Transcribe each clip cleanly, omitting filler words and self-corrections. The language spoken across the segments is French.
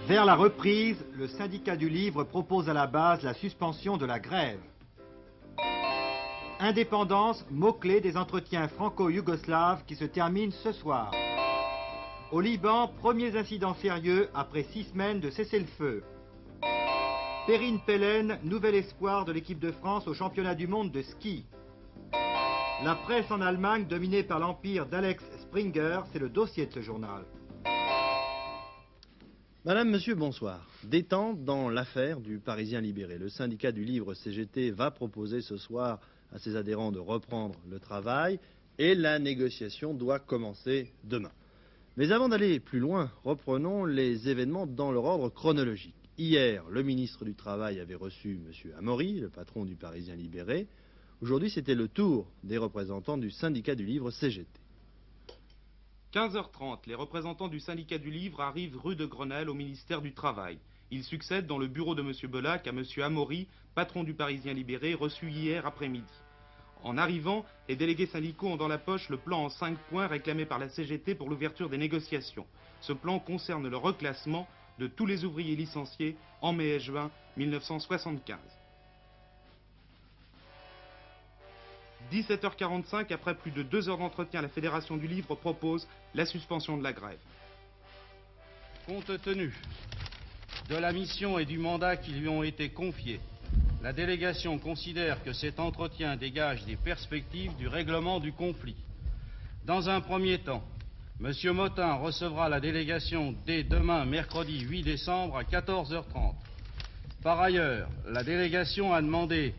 Vers la reprise, le syndicat du livre propose à la base la suspension de la grève. Indépendance, mot-clé des entretiens franco-yougoslaves qui se terminent ce soir. Au Liban, premiers incidents sérieux après 6 semaines de cessez-le-feu. Perrine Pellen, nouvel espoir de l'équipe de France au championnat du monde de ski. La presse en Allemagne dominée par l'empire d'Alex Springer, c'est le dossier de ce journal. Madame, monsieur, bonsoir. Détente dans l'affaire du Parisien libéré. Le syndicat du livre CGT va proposer ce soir à ses adhérents de reprendre le travail et la négociation doit commencer demain. Mais avant d'aller plus loin, reprenons les événements dans leur ordre chronologique. Hier, le ministre du Travail avait reçu monsieur Amaury, le patron du Parisien libéré. Aujourd'hui, c'était le tour des représentants du syndicat du livre CGT. 15h30, les représentants du syndicat du livre arrivent rue de Grenelle au ministère du Travail. Ils succèdent dans le bureau de M. Belac à M. Amaury, patron du Parisien libéré, reçu hier après-midi. En arrivant, les délégués syndicaux ont dans la poche le plan en 5 points réclamé par la CGT pour l'ouverture des négociations. Ce plan concerne le reclassement de tous les ouvriers licenciés en mai et juin 1975. 17h45, après plus de 2 heures d'entretien, la Fédération du Livre propose la suspension de la grève. Compte tenu de la mission et du mandat qui lui ont été confiés, la délégation considère que cet entretien dégage des perspectives du règlement du conflit. Dans un premier temps, M. Motin recevra la délégation dès demain, mercredi 8 décembre à 14h30. Par ailleurs, la délégation a demandé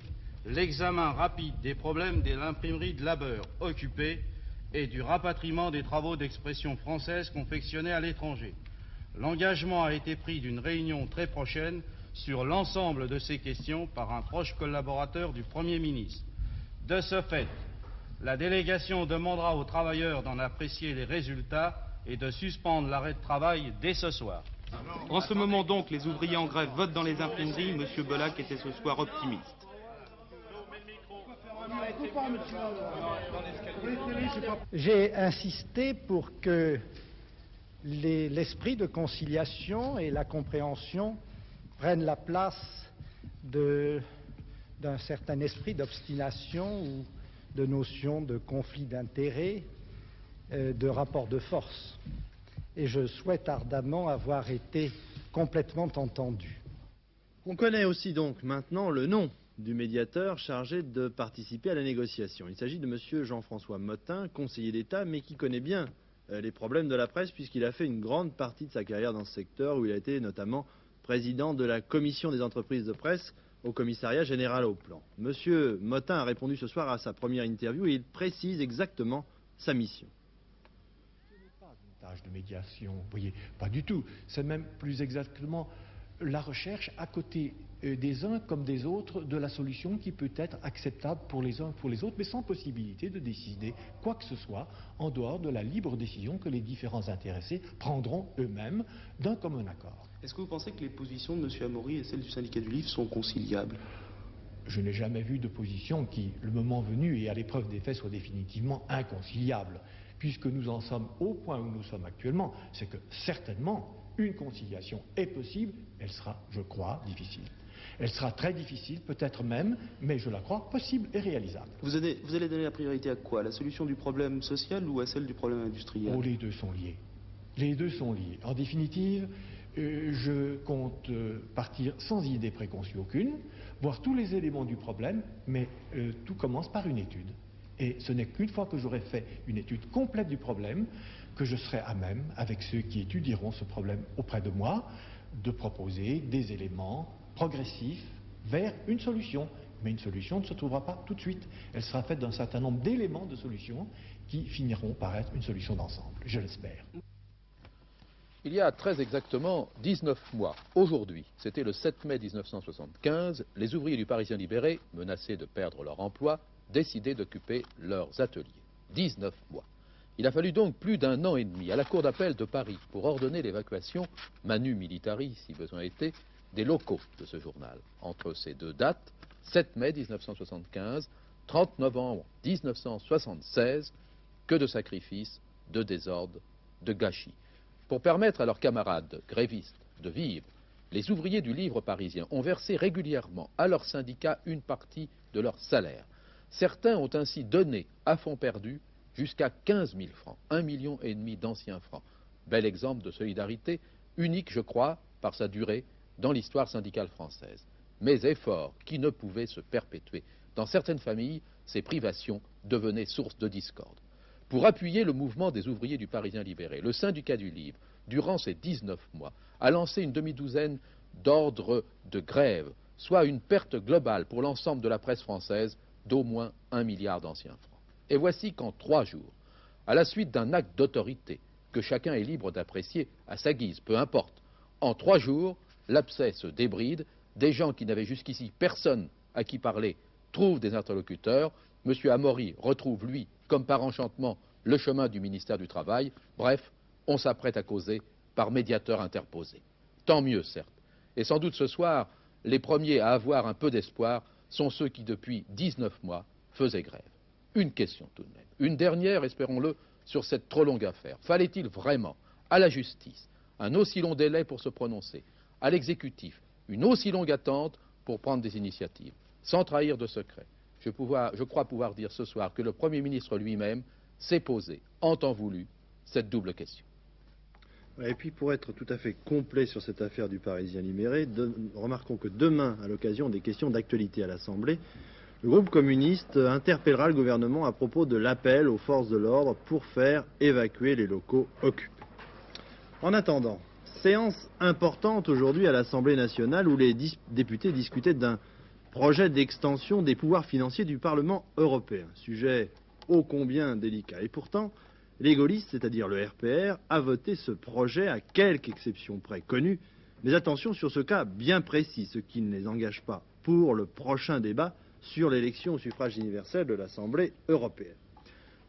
l'examen rapide des problèmes de l'imprimerie de labeur occupée et du rapatriement des travaux d'expression française confectionnés à l'étranger. L'engagement a été pris d'une réunion très prochaine sur l'ensemble de ces questions par un proche collaborateur du Premier ministre. De ce fait, la délégation demandera aux travailleurs d'en apprécier les résultats et de suspendre l'arrêt de travail dès ce soir. En ce moment donc, les ouvriers en grève votent dans les imprimeries. M. Belac était ce soir optimiste. J'ai insisté pour que l'esprit de conciliation et la compréhension prennent la place d'un certain esprit d'obstination ou de notion de conflit d'intérêts, de rapport de force. Et je souhaite ardemment avoir été complètement entendu. On connaît aussi donc maintenant le nom du médiateur chargé de participer à la négociation. Il s'agit de monsieur Jean-François Motin, conseiller d'État, mais qui connaît bien les problèmes de la presse puisqu'il a fait une grande partie de sa carrière dans ce secteur où il a été notamment président de la commission des entreprises de presse au commissariat général au plan. Monsieur Motin a répondu ce soir à sa première interview et il précise exactement sa mission. Ce n'est pas une tâche de médiation, vous voyez, pas du tout. C'est même plus exactement la recherche à côté des uns comme des autres de la solution qui peut être acceptable pour les uns et pour les autres, mais sans possibilité de décider quoi que ce soit en dehors de la libre décision que les différents intéressés prendront eux-mêmes d'un commun accord. Est-ce que vous pensez que les positions de M. Amaury et celles du syndicat du livre sont conciliables? Je n'ai jamais vu de position qui, le moment venu et à l'épreuve des faits, soit définitivement inconciliable. Puisque nous en sommes au point où nous sommes actuellement, c'est que certainement une conciliation est possible, elle sera, je crois, difficile. Elle sera très difficile, peut-être même, mais je la crois possible et réalisable. Vous allez donner la priorité à quoi? La solution du problème social ou à celle du problème industriel? Oh, les deux sont liés. Les deux sont liés. En définitive, je compte partir sans idée préconçue aucune, voir tous les éléments du problème, mais tout commence par une étude. Et ce n'est qu'une fois que j'aurai fait une étude complète du problème que je serai à même, avec ceux qui étudieront ce problème auprès de moi, de proposer des éléments progressifs vers une solution. Mais une solution ne se trouvera pas tout de suite. Elle sera faite d'un certain nombre d'éléments de solutions qui finiront par être une solution d'ensemble, je l'espère. Il y a très exactement 19 mois, aujourd'hui, c'était le 7 mai 1975, les ouvriers du Parisien libéré, menacés de perdre leur emploi, décidaient d'occuper leurs ateliers. 19 mois. Il a fallu donc plus d'un an et demi à la Cour d'appel de Paris pour ordonner l'évacuation, manu militari si besoin était, des locaux de ce journal. Entre ces deux dates, 7 mai 1975, 30 novembre 1976, que de sacrifices, de désordre, de gâchis. Pour permettre à leurs camarades grévistes de vivre. Les ouvriers du livre parisien ont versé régulièrement à leur syndicat une partie de leur salaire. Certains ont ainsi donné à fonds perdu jusqu'à 15 000 francs, 1,5 million d'anciens francs. Bel exemple de solidarité, unique, je crois, par sa durée dans l'histoire syndicale française. Mais efforts qui ne pouvaient se perpétuer. Dans certaines familles, ces privations devenaient source de discorde. Pour appuyer le mouvement des ouvriers du Parisien libéré, le syndicat du livre, durant ces 19 mois, a lancé une demi-douzaine d'ordres de grève, soit une perte globale pour l'ensemble de la presse française d'au moins 1 milliard d'anciens francs. Et voici qu'en 3 jours, à la suite d'un acte d'autorité que chacun est libre d'apprécier à sa guise, peu importe, en 3 jours, l'abcès se débride, des gens qui n'avaient jusqu'ici personne à qui parler trouvent des interlocuteurs, M. Amaury retrouve, lui, comme par enchantement, le chemin du ministère du Travail. Bref, on s'apprête à causer par médiateur interposé. Tant mieux, certes. Et sans doute ce soir, les premiers à avoir un peu d'espoir sont ceux qui, depuis 19 mois, faisaient grève. Une question tout de même. Une dernière, espérons-le, sur cette trop longue affaire. Fallait-il vraiment, à la justice, un aussi long délai pour se prononcer, à l'exécutif, une aussi longue attente pour prendre des initiatives, sans trahir de secret? Je crois pouvoir dire ce soir que le Premier ministre lui-même s'est posé, en temps voulu, cette double question. Et puis pour être tout à fait complet sur cette affaire du Parisien libéré, remarquons que demain, à l'occasion des questions d'actualité à l'Assemblée, le groupe communiste interpellera le gouvernement à propos de l'appel aux forces de l'ordre pour faire évacuer les locaux occupés. En attendant, séance importante aujourd'hui à l'Assemblée nationale où les députés discutaient d'un projet d'extension des pouvoirs financiers du Parlement européen, sujet ô combien délicat. Et pourtant, les gaullistes, c'est-à-dire le RPR, a voté ce projet à quelques exceptions près connues, mais attention sur ce cas bien précis, ce qui ne les engage pas pour le prochain débat sur l'élection au suffrage universel de l'Assemblée européenne.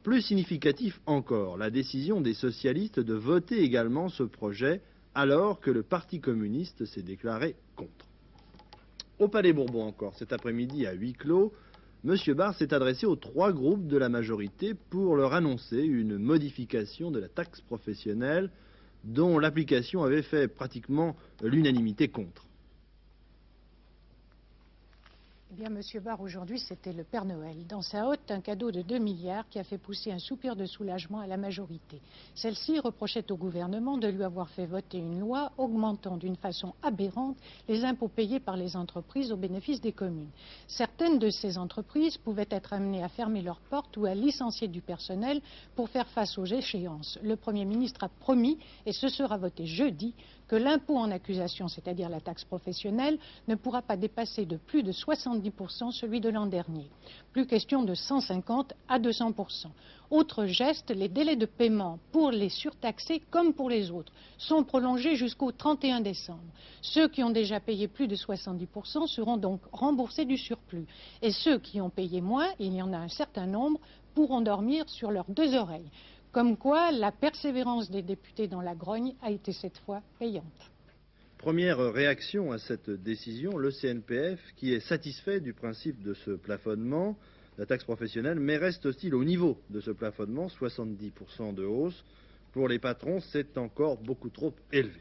Plus significatif encore, la décision des socialistes de voter également ce projet alors que le Parti communiste s'est déclaré contre. Au Palais Bourbon encore, cet après-midi à huis clos, M. Barr s'est adressé aux 3 groupes de la majorité pour leur annoncer une modification de la taxe professionnelle dont l'application avait fait pratiquement l'unanimité contre. Eh bien, M. Barr, aujourd'hui, c'était le Père Noël. Dans sa hotte, un cadeau de 2 milliards qui a fait pousser un soupir de soulagement à la majorité. Celle-ci reprochait au gouvernement de lui avoir fait voter une loi augmentant d'une façon aberrante les impôts payés par les entreprises au bénéfice des communes. Certaines de ces entreprises pouvaient être amenées à fermer leurs portes ou à licencier du personnel pour faire face aux échéances. Le Premier ministre a promis, et ce sera voté jeudi, que l'impôt en accusation, c'est-à-dire la taxe professionnelle, ne pourra pas dépasser de plus de 70% celui de l'an dernier. Plus question de 150 à 200%. Autre geste, les délais de paiement pour les surtaxés comme pour les autres sont prolongés jusqu'au 31 décembre. Ceux qui ont déjà payé plus de 70% seront donc remboursés du surplus. Et ceux qui ont payé moins, il y en a un certain nombre, pourront dormir sur leurs 2 oreilles. Comme quoi, la persévérance des députés dans la grogne a été cette fois payante. Première réaction à cette décision, le CNPF, qui est satisfait du principe de ce plafonnement, la taxe professionnelle, mais reste hostile au niveau de ce plafonnement, 70% de hausse. Pour les patrons, c'est encore beaucoup trop élevé.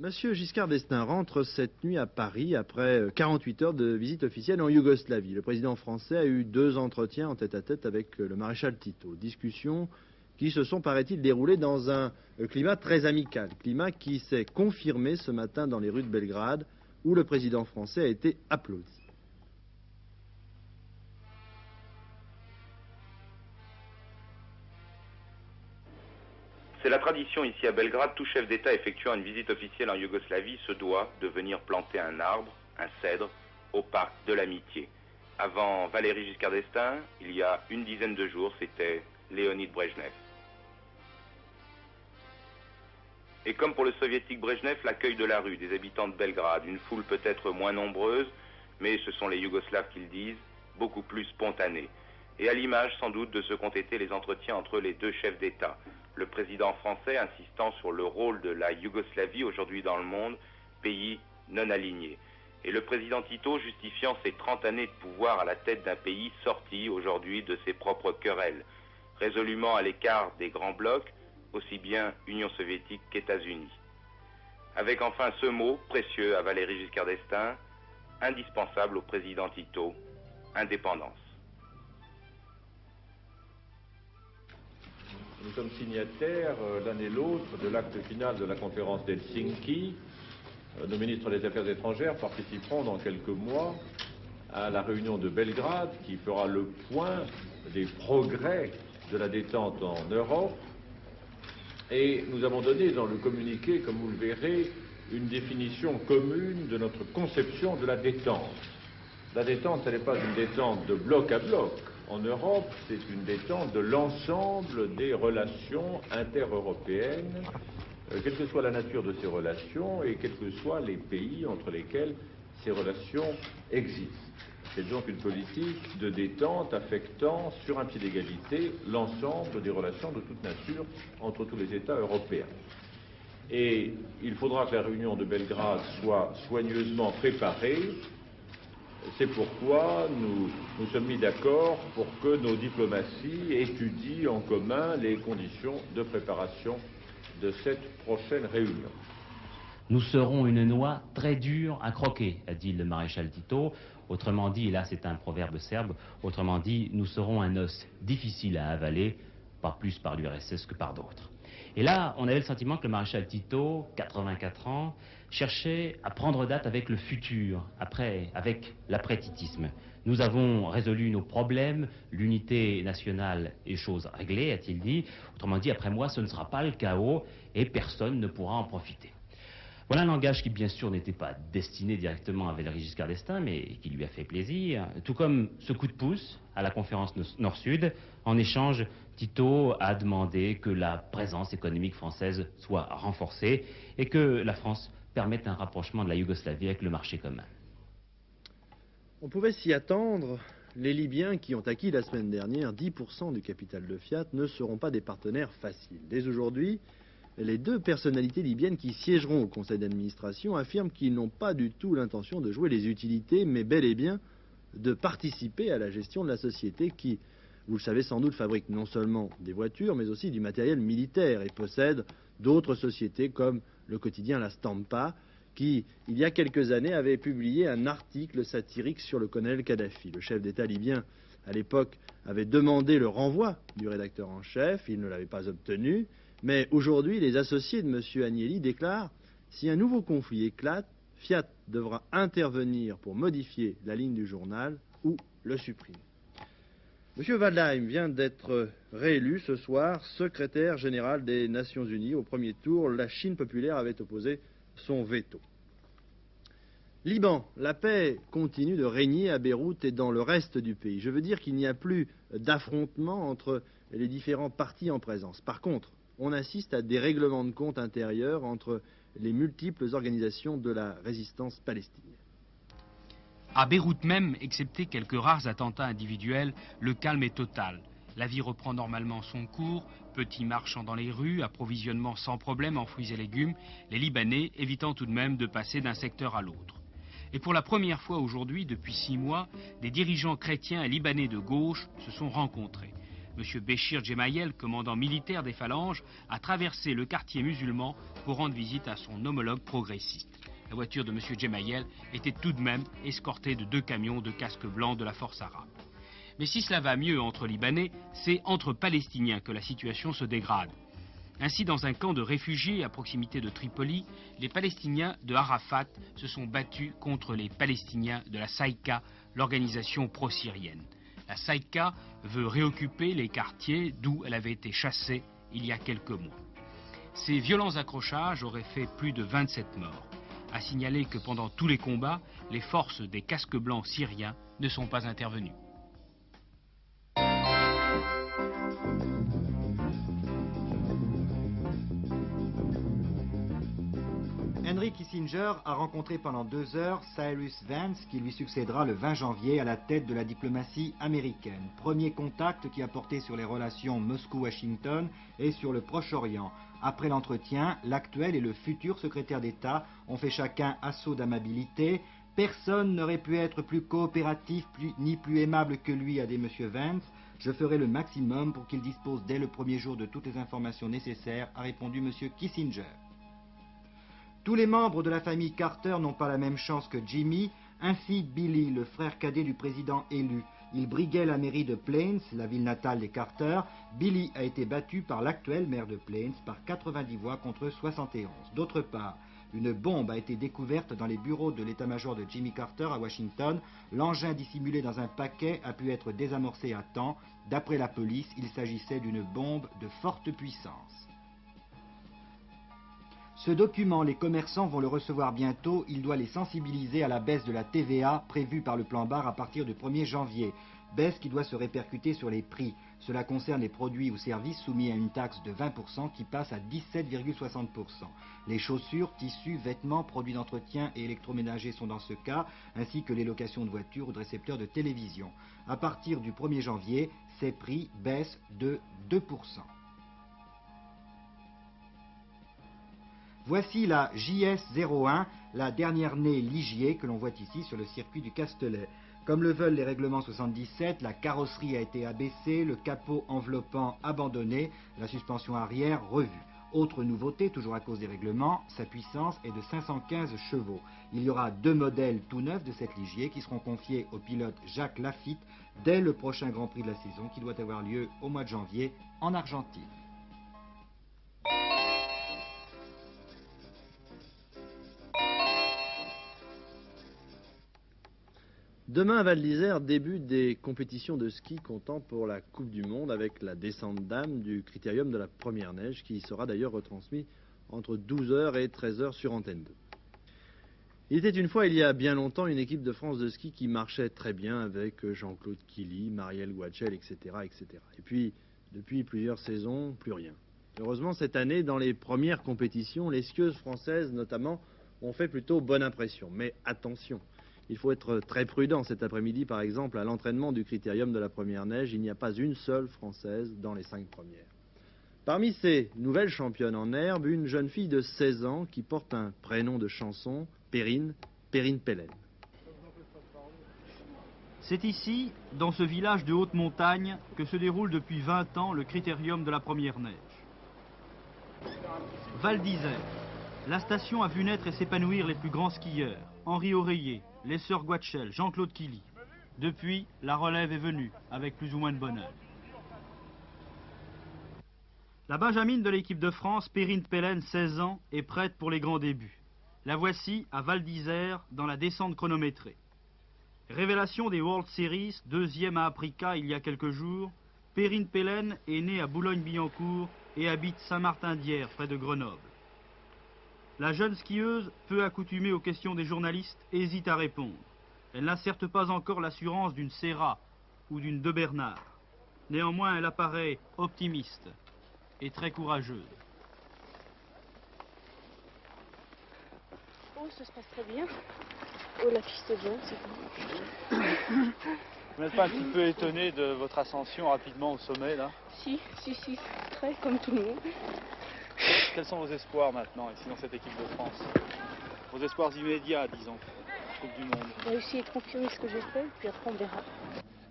Monsieur Giscard d'Estaing rentre cette nuit à Paris après 48 heures de visite officielle en Yougoslavie. Le président français a eu 2 entretiens en tête-à-tête avec le maréchal Tito. Discussions qui se sont, paraît-il, déroulées dans un climat très amical. Climat qui s'est confirmé ce matin dans les rues de Belgrade où le président français a été applaudi. C'est la tradition ici à Belgrade, tout chef d'État effectuant une visite officielle en Yougoslavie se doit de venir planter un arbre, un cèdre, au parc de l'Amitié. Avant Valéry Giscard d'Estaing, il y a une dizaine de jours, c'était Léonid Brejnev. Et comme pour le soviétique Brejnev, l'accueil de la rue, des habitants de Belgrade, une foule peut-être moins nombreuse, mais ce sont les Yougoslaves qui le disent, beaucoup plus spontanée. Et à l'image sans doute de ce qu'ont été les entretiens entre les 2 chefs d'État. Le président français insistant sur le rôle de la Yougoslavie aujourd'hui dans le monde, pays non aligné. et le président Tito justifiant ses 30 années de pouvoir à la tête d'un pays sorti aujourd'hui de ses propres querelles, résolument à l'écart des grands blocs, aussi bien Union soviétique qu'États-Unis. Avec enfin ce mot précieux à Valéry Giscard d'Estaing, indispensable au président Tito, indépendance. Nous sommes signataires l'un et l'autre de l'acte final de la conférence d'Helsinki. Nos ministres des Affaires étrangères participeront dans quelques mois à la réunion de Belgrade qui fera le point des progrès de la détente en Europe. Et nous avons donné dans le communiqué, comme vous le verrez, une définition commune de notre conception de la détente. La détente, ce n'est pas une détente de bloc à bloc. En Europe, c'est une détente de l'ensemble des relations intereuropéennes, quelle que soit la nature de ces relations et quels que soient les pays entre lesquels ces relations existent. C'est donc une politique de détente affectant sur un pied d'égalité l'ensemble des relations de toute nature entre tous les États européens. Et il faudra que la réunion de Belgrade soit soigneusement préparée. C'est pourquoi nous sommes mis d'accord pour que nos diplomaties étudient en commun les conditions de préparation de cette prochaine réunion. Nous serons une noix très dure à croquer, a dit le maréchal Tito. Autrement dit, et là c'est un proverbe serbe, autrement dit, nous serons un os difficile à avaler, pas plus par l'URSS que par d'autres. Et là, on avait le sentiment que le maréchal Tito, 84 ans, cherchait à prendre date avec le futur, avec l'après-titisme. Nous avons résolu nos problèmes, l'unité nationale est chose réglée, a-t-il dit. Autrement dit, après moi, ce ne sera pas le chaos et personne ne pourra en profiter. Voilà un langage qui, bien sûr, n'était pas destiné directement à Valéry Giscard d'Estaing, mais qui lui a fait plaisir. Tout comme ce coup de pouce à la conférence Nord-Sud. En échange, Tito a demandé que la présence économique française soit renforcée et que la France permette un rapprochement de la Yougoslavie avec le marché commun. On pouvait s'y attendre. Les Libyens qui ont acquis la semaine dernière 10% du capital de Fiat ne seront pas des partenaires faciles. Dès aujourd'hui, les deux personnalités libyennes qui siégeront au conseil d'administration affirment qu'ils n'ont pas du tout l'intention de jouer les utilités, mais bel et bien de participer à la gestion de la société qui, vous le savez sans doute, fabrique non seulement des voitures, mais aussi du matériel militaire et possède d'autres sociétés comme le quotidien La Stampa, qui, il y a quelques années, avait publié un article satirique sur le colonel Kadhafi. Le chef d'État libyen, à l'époque, avait demandé le renvoi du rédacteur en chef, il ne l'avait pas obtenu, mais aujourd'hui, les associés de M. Agnelli déclarent « Si un nouveau conflit éclate, Fiat devra intervenir pour modifier la ligne du journal ou le supprimer. » M. Waldheim vient d'être réélu ce soir secrétaire général des Nations Unies. Au premier tour, la Chine populaire avait opposé son veto. Liban, la paix continue de régner à Beyrouth et dans le reste du pays. Je veux dire qu'il n'y a plus d'affrontement entre les différents partis en présence. Par contre, on assiste à des règlements de compte intérieurs entre les multiples organisations de la résistance palestinienne. À Beyrouth même, excepté quelques rares attentats individuels, le calme est total. La vie reprend normalement son cours, petits marchands dans les rues, approvisionnement sans problème en fruits et légumes, les Libanais évitant tout de même de passer d'un secteur à l'autre. Et pour la première fois aujourd'hui, depuis 6 mois, des dirigeants chrétiens et libanais de gauche se sont rencontrés. M. Béchir Gemayel, commandant militaire des phalanges, a traversé le quartier musulman pour rendre visite à son homologue progressiste. La voiture de M. Gemayel était tout de même escortée de 2 camions de casques blancs de la force arabe. Mais si cela va mieux entre Libanais, c'est entre Palestiniens que la situation se dégrade. Ainsi, dans un camp de réfugiés à proximité de Tripoli, les Palestiniens de Arafat se sont battus contre les Palestiniens de la Saïka, l'organisation pro-syrienne. La Saïka veut réoccuper les quartiers d'où elle avait été chassée il y a quelques mois. Ces violents accrochages auraient fait plus de 27 morts. À signaler que pendant tous les combats, les forces des casques blancs syriens ne sont pas intervenues. Henry Kissinger a rencontré pendant 2 heures Cyrus Vance, qui lui succédera le 20 janvier à la tête de la diplomatie américaine. Premier contact qui a porté sur les relations Moscou-Washington et sur le Proche-Orient. Après l'entretien, l'actuel et le futur secrétaire d'État ont fait chacun assaut d'amabilité, Personne n'aurait pu être plus coopératif ni plus aimable que lui, a dit M. Vance. Je ferai le maximum pour qu'il dispose dès le premier jour de toutes les informations nécessaires, a répondu M. Kissinger. Tous les membres de la famille Carter n'ont pas la même chance que Jimmy, ainsi Billy, le frère cadet du président élu. Il briguait la mairie de Plains, la ville natale des Carter. Billy a été battu par l'actuel maire de Plains par 90 voix contre 71. D'autre part, une bombe a été découverte dans les bureaux de l'état-major de Jimmy Carter à Washington. L'engin dissimulé dans un paquet a pu être désamorcé à temps. D'après la police, il s'agissait d'une bombe de forte puissance. Ce document, les commerçants vont le recevoir bientôt. Il doit les sensibiliser à la baisse de la TVA prévue par le plan Barre à partir du 1er janvier. Baisse qui doit se répercuter sur les prix. Cela concerne les produits ou services soumis à une taxe de 20% qui passe à 17,60%. Les chaussures, tissus, vêtements, produits d'entretien et électroménagers sont dans ce cas, ainsi que les locations de voitures ou de récepteurs de télévision. À partir du 1er janvier, ces prix baissent de 2%. Voici la JS01, la dernière née Ligier que l'on voit ici sur le circuit du Castellet. Comme le veulent les règlements 77, la carrosserie a été abaissée, le capot enveloppant abandonné, la suspension arrière revue. Autre nouveauté, toujours à cause des règlements, sa puissance est de 515 chevaux. Il y aura 2 modèles tout neufs de cette Ligier qui seront confiés au pilote Jacques Lafitte dès le prochain Grand Prix de la saison qui doit avoir lieu au mois de janvier en Argentine. Demain à Val d'Isère débute des compétitions de ski comptant pour la Coupe du Monde avec la descente d'âme du critérium de la première neige qui sera d'ailleurs retransmis entre 12h et 13h sur Antenne 2. Il était une fois, il y a bien longtemps, une équipe de France de ski qui marchait très bien avec Jean-Claude Killy, Marielle Guachel, etc., etc. Et puis, depuis plusieurs saisons, plus rien. Heureusement, cette année, dans les premières compétitions, les skieuses françaises notamment ont fait plutôt bonne impression. Mais attention, il faut être très prudent. Cet après-midi, par exemple, à l'entraînement du critérium de la première neige, il n'y a pas une seule Française dans les 5 premières. Parmi ces nouvelles championnes en herbe, une jeune fille de 16 ans qui porte un prénom de chanson, Perrine Pellen. C'est ici, dans ce village de haute montagne, que se déroule depuis 20 ans le critérium de la première neige. Val d'Isère. La station a vu naître et s'épanouir les plus grands skieurs. Henri Oreiller, les sœurs Guachel, Jean-Claude Killy. Depuis, la relève est venue, avec plus ou moins de bonheur. La benjamine de l'équipe de France, Perrine Pellen, 16 ans, est prête pour les grands débuts. La voici à Val d'Isère, dans la descente chronométrée. Révélation des World Series, 2e à Aprica il y a quelques jours, Perrine Pellen est née à Boulogne-Billancourt et habite Saint-Martin-d'Hyères, près de Grenoble. La jeune skieuse, peu accoutumée aux questions des journalistes, hésite à répondre. Elle n'a certes pas encore l'assurance d'une Serra ou d'une De Bernard. Néanmoins, elle apparaît optimiste et très courageuse. Oh, ça se passe très bien. Oh, la piste est bien, c'est bon. Vous n'êtes pas un petit peu étonné de votre ascension rapidement au sommet, là? Si, très, comme tout le monde. Quels sont vos espoirs maintenant, ici, dans cette équipe de France? Vos espoirs immédiats, disons, Coupe du Monde. On va essayer de confirmer ce que j'ai fait, puis après on verra.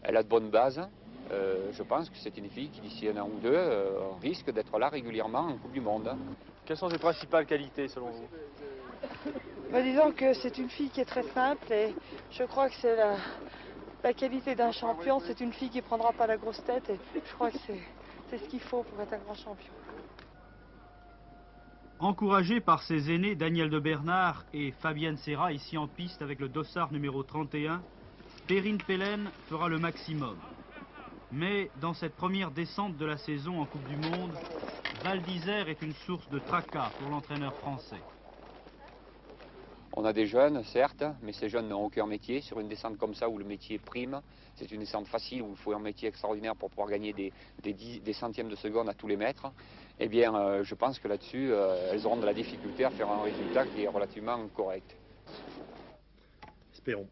Elle a de bonnes bases. Je pense que c'est une fille qui, d'ici un an ou deux, risque d'être là régulièrement en Coupe du Monde. Quelles sont ses principales qualités, selon vous? Disons que c'est une fille qui est très simple et je crois que c'est la qualité d'un champion. C'est une fille qui ne prendra pas la grosse tête et je crois que c'est ce qu'il faut pour être un grand champion. Encouragée par ses aînés Daniel De Bernard et Fabienne Serra, ici en piste avec le dossard numéro 31, Perrine Pellen fera le maximum. Mais dans cette première descente de la saison en Coupe du Monde, Val d'Isère est une source de tracas pour l'entraîneur français. On a des jeunes, certes, mais ces jeunes n'ont aucun métier. Sur une descente comme ça où le métier prime, c'est une descente facile où il faut un métier extraordinaire pour pouvoir gagner des centièmes de seconde à tous les mètres. Eh bien, je pense que là-dessus, elles auront de la difficulté à faire un résultat qui est relativement correct. Espérons.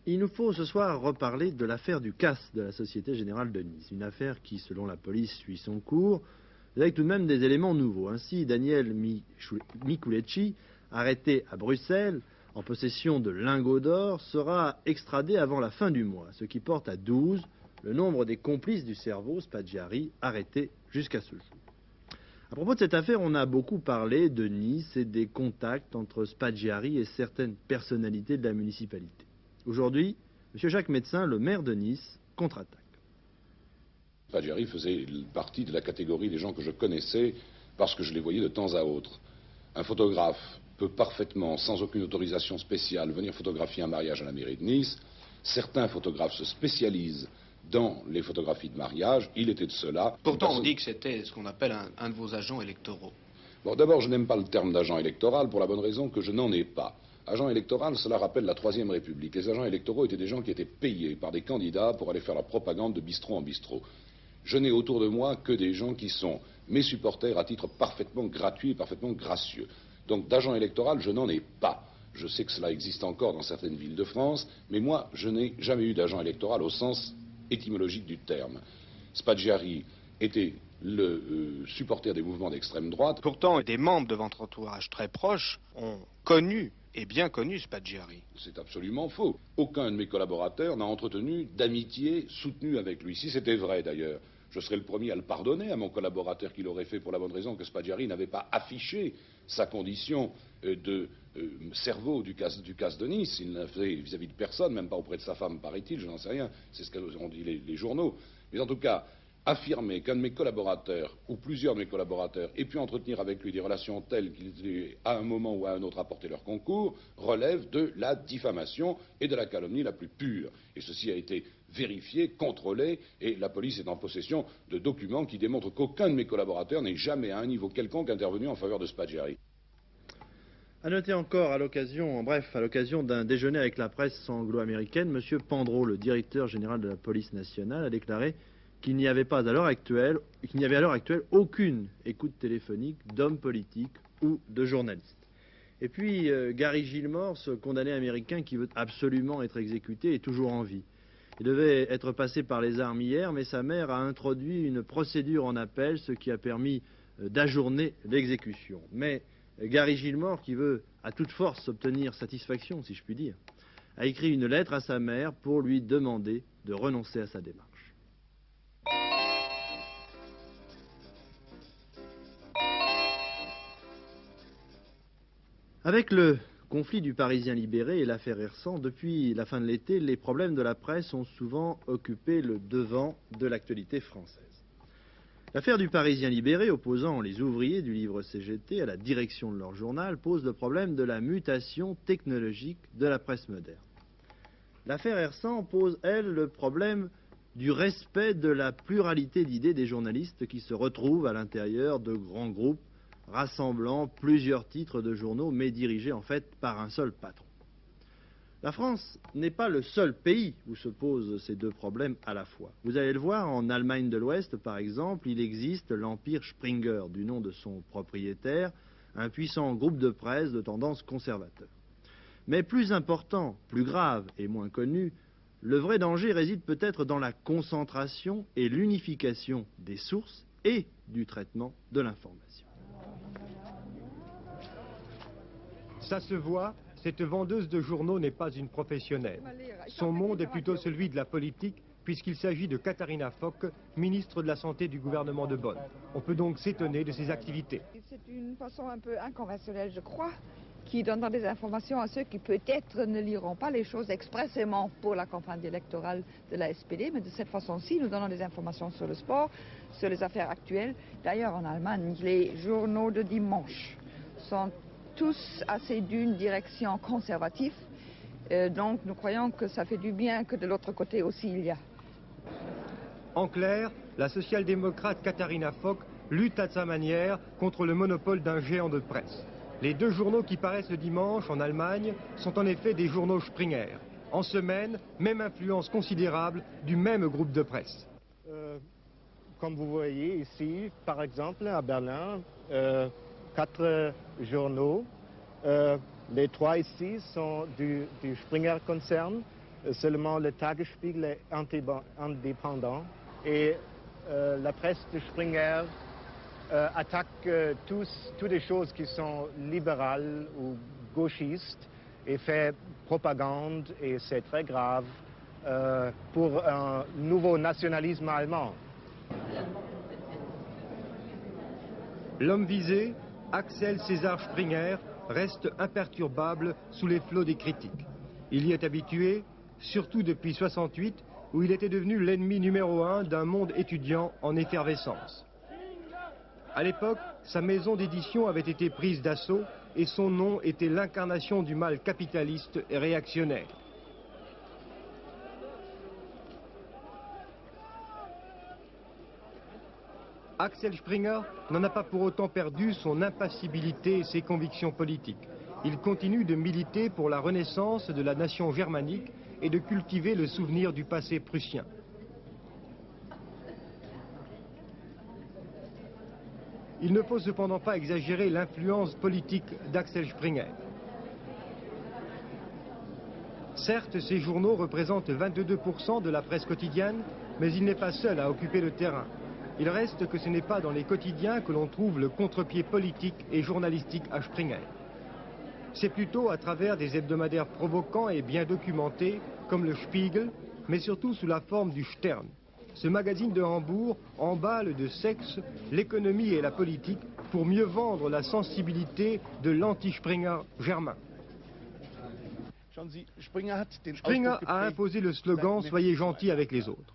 Il nous faut ce soir reparler de l'affaire du CAS de la Société Générale de Nice. Une affaire qui, selon la police, suit son cours, avec tout de même des éléments nouveaux. Ainsi, Daniel Miculecci, arrêté à Bruxelles, en possession de lingots d'or, sera extradé avant la fin du mois, ce qui porte à 12 le nombre des complices du cerveau Spaggiari arrêtés jusqu'à ce jour. À propos de cette affaire, on a beaucoup parlé de Nice et des contacts entre Spaggiari et certaines personnalités de la municipalité. Aujourd'hui, M. Jacques Médecin, le maire de Nice, contre-attaque. Spaggiari faisait partie de la catégorie des gens que je connaissais parce que je les voyais de temps à autre. Un photographe peut parfaitement, sans aucune autorisation spéciale, venir photographier un mariage à la mairie de Nice. Certains photographes se spécialisent dans les photographies de mariage. Il était de cela. Pourtant, on dit que c'était ce qu'on appelle un de vos agents électoraux. Bon, d'abord, je n'aime pas le terme d'agent électoral pour la bonne raison que je n'en ai pas. Agent électoral, cela rappelle la Troisième République. Les agents électoraux étaient des gens qui étaient payés par des candidats pour aller faire la propagande de bistrot en bistrot. Je n'ai autour de moi que des gens qui sont mes supporters à titre parfaitement gratuit et parfaitement gracieux. Donc d'agent électoral, je n'en ai pas. Je sais que cela existe encore dans certaines villes de France, mais moi, je n'ai jamais eu d'agent électoral au sens étymologique du terme. Spaggiari était le supporter des mouvements d'extrême droite. Pourtant, des membres de votre entourage très proche ont connu et bien connu Spaggiari. C'est absolument faux. Aucun de mes collaborateurs n'a entretenu d'amitié soutenue avec lui. Si c'était vrai d'ailleurs, je serais le premier à le pardonner à mon collaborateur qui l'aurait fait pour la bonne raison que Spaggiari n'avait pas affiché sa condition de cerveau du casse de Nice. Il l'a fait vis-à-vis de personne, même pas auprès de sa femme, paraît-il, je n'en sais rien. C'est ce qu'ont dit les journaux. Mais en tout cas, affirmer qu'un de mes collaborateurs, ou plusieurs de mes collaborateurs, aient pu entretenir avec lui des relations telles qu'ils aient à un moment ou à un autre apporté leur concours, relève de la diffamation et de la calomnie la plus pure. Et ceci a été vérifié, contrôlé, et la police est en possession de documents qui démontrent qu'aucun de mes collaborateurs n'est jamais à un niveau quelconque intervenu en faveur de Spaggiari. À noter encore, à l'occasion d'un déjeuner avec la presse anglo-américaine, M. Pandreau, le directeur général de la police nationale, a déclaré qu'il n'y avait à l'heure actuelle aucune écoute téléphonique d'hommes politiques ou de journalistes. Et puis, Gary Gilmore, ce condamné américain qui veut absolument être exécuté, est toujours en vie. Il devait être passé par les armes hier, mais sa mère a introduit une procédure en appel, ce qui a permis d'ajourner l'exécution. Mais Gary Gilmore, qui veut à toute force obtenir satisfaction, si je puis dire, a écrit une lettre à sa mère pour lui demander de renoncer à sa démarche. Avec le conflit du Parisien libéré et l'affaire Hersant, depuis la fin de l'été, les problèmes de la presse ont souvent occupé le devant de l'actualité française. L'affaire du Parisien libéré, opposant les ouvriers du livre CGT à la direction de leur journal, pose le problème de la mutation technologique de la presse moderne. L'affaire Hersant pose, elle, le problème du respect de la pluralité d'idées des journalistes qui se retrouvent à l'intérieur de grands groupes rassemblant plusieurs titres de journaux, mais dirigés en fait par un seul patron. La France n'est pas le seul pays où se posent ces deux problèmes à la fois. Vous allez le voir, en Allemagne de l'Ouest, par exemple, il existe l'Empire Springer, du nom de son propriétaire, un puissant groupe de presse de tendance conservateur. Mais plus important, plus grave et moins connu, le vrai danger réside peut-être dans la concentration et l'unification des sources et du traitement de l'information. Ça se voit, cette vendeuse de journaux n'est pas une professionnelle. Son monde est plutôt celui de la politique, puisqu'il s'agit de Katharina Fock, ministre de la Santé du gouvernement de Bonn. On peut donc s'étonner de ses activités. C'est une façon un peu inconventionnelle, je crois, qui donnera des informations à ceux qui peut-être ne liront pas les choses expressément pour la campagne électorale de la SPD, mais de cette façon-ci, nous donnons des informations sur le sport, sur les affaires actuelles. D'ailleurs, en Allemagne, les journaux de dimanche sont tous assez d'une direction conservative, donc nous croyons que ça fait du bien que de l'autre côté aussi il y a. En clair, la social-démocrate Katharina Fock lutte à sa manière contre le monopole d'un géant de presse. Les deux journaux qui paraissent le dimanche en Allemagne sont en effet des journaux Springer. En semaine, même influence considérable du même groupe de presse. Comme vous voyez ici, par exemple, à Berlin, 4 journaux. Les 3 ici sont du Springer Concern. Seulement le Tagesspiegel est indépendant. Et la presse de Springer attaque toutes les choses qui sont libérales ou gauchistes. et fait propagande, et c'est très grave pour un nouveau nationalisme allemand. L'homme visé, Axel César Springer, reste imperturbable sous les flots des critiques. Il y est habitué, surtout depuis 1968, où il était devenu l'ennemi numéro 1 d'un monde étudiant en effervescence. À l'époque, sa maison d'édition avait été prise d'assaut et son nom était l'incarnation du mal capitaliste et réactionnaire. Axel Springer n'en a pas pour autant perdu son impassibilité et ses convictions politiques. Il continue de militer pour la renaissance de la nation germanique et de cultiver le souvenir du passé prussien. Il ne faut cependant pas exagérer l'influence politique d'Axel Springer. Certes, ces journaux représentent 22% de la presse quotidienne, mais il n'est pas seul à occuper le terrain. Il reste que ce n'est pas dans les quotidiens que l'on trouve le contre-pied politique et journalistique à Springer. C'est plutôt à travers des hebdomadaires provocants et bien documentés, comme le Spiegel, mais surtout sous la forme du Stern. Ce magazine de Hambourg emballe de sexe l'économie et la politique pour mieux vendre la sensibilité de l'anti-Springer germain. Springer a imposé le slogan « Soyez gentils avec les autres ».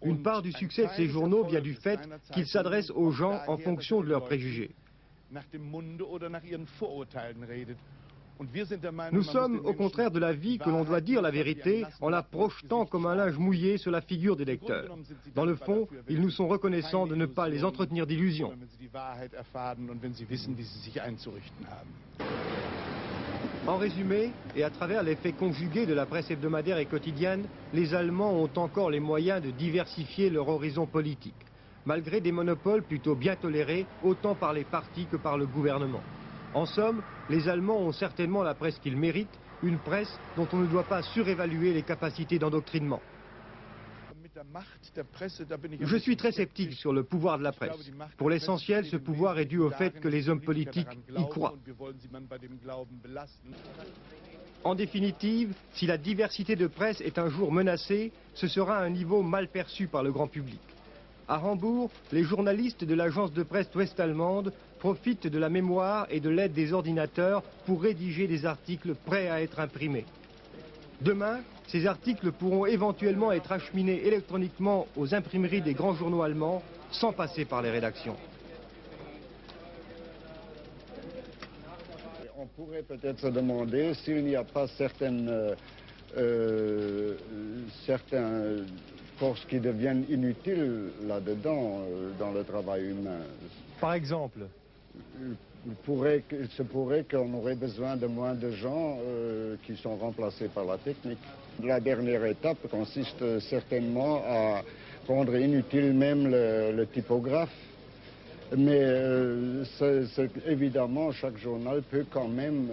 Une part du succès de ces journaux vient du fait qu'ils s'adressent aux gens en fonction de leurs préjugés. Nous sommes au contraire de l'avis que l'on doit dire la vérité en la projetant comme un linge mouillé sur la figure des lecteurs. Dans le fond, ils nous sont reconnaissants de ne pas les entretenir d'illusions. En résumé, et à travers l'effet conjugué de la presse hebdomadaire et quotidienne, les Allemands ont encore les moyens de diversifier leur horizon politique, malgré des monopoles plutôt bien tolérés, autant par les partis que par le gouvernement. En somme, les Allemands ont certainement la presse qu'ils méritent, une presse dont on ne doit pas surévaluer les capacités d'endoctrinement. Je suis très sceptique sur le pouvoir de la presse. Pour l'essentiel, ce pouvoir est dû au fait que les hommes politiques y croient. En définitive, si la diversité de presse est un jour menacée, ce sera à un niveau mal perçu par le grand public. À Hambourg, les journalistes de l'agence de presse ouest-allemande profitent de la mémoire et de l'aide des ordinateurs pour rédiger des articles prêts à être imprimés. Demain, ces articles pourront éventuellement être acheminés électroniquement aux imprimeries des grands journaux allemands sans passer par les rédactions. On pourrait peut-être se demander s'il n'y a pas certaines forces qui deviennent inutiles là-dedans, dans le travail humain. Par exemple? Il se pourrait qu'on aurait besoin de moins de gens qui sont remplacés par la technique. La dernière étape consiste certainement à rendre inutile même le typographe. Mais évidemment, chaque journal peut quand même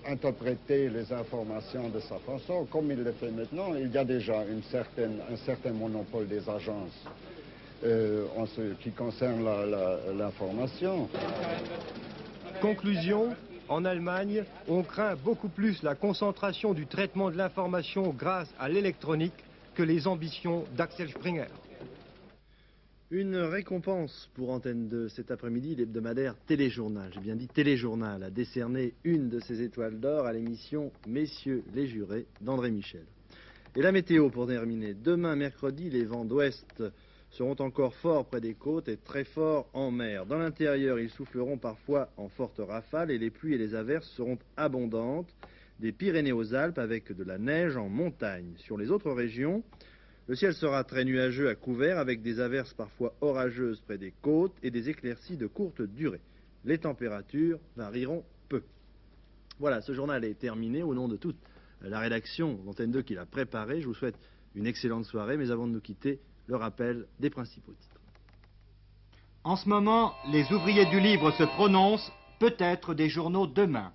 interpréter les informations de sa façon, comme il le fait maintenant. Il y a déjà un certain monopole des agences en ce qui concerne l'information. Conclusion, en Allemagne, on craint beaucoup plus la concentration du traitement de l'information grâce à l'électronique que les ambitions d'Axel Springer. Une récompense pour Antenne 2 cet après-midi, l'hebdomadaire Téléjournal, j'ai bien dit Téléjournal, a décerné une de ses étoiles d'or à l'émission Messieurs les jurés d'André Michel. Et la météo pour terminer. Demain mercredi, les vents d'ouest seront encore forts près des côtes et très forts en mer. Dans l'intérieur, ils souffleront parfois en fortes rafales et les pluies et les averses seront abondantes des Pyrénées aux Alpes avec de la neige en montagne. Sur les autres régions, le ciel sera très nuageux à couvert avec des averses parfois orageuses près des côtes et des éclaircies de courte durée. Les températures varieront peu. Voilà, ce journal est terminé. Au nom de toute la rédaction d'Antenne 2 qui l'a préparé, je vous souhaite une excellente soirée. Mais avant de nous quitter, le rappel des principaux titres. En ce moment, les ouvriers du livre se prononcent, peut-être des journaux demain.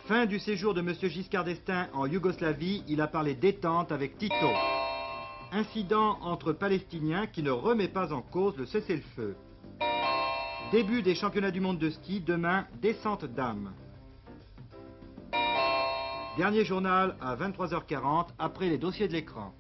Fin du séjour de M. Giscard d'Estaing en Yougoslavie, il a parlé détente avec Tito. Incident entre Palestiniens qui ne remet pas en cause le cessez-le-feu. Début des championnats du monde de ski, demain, descente dames. Dernier journal à 23h40 après les dossiers de l'écran.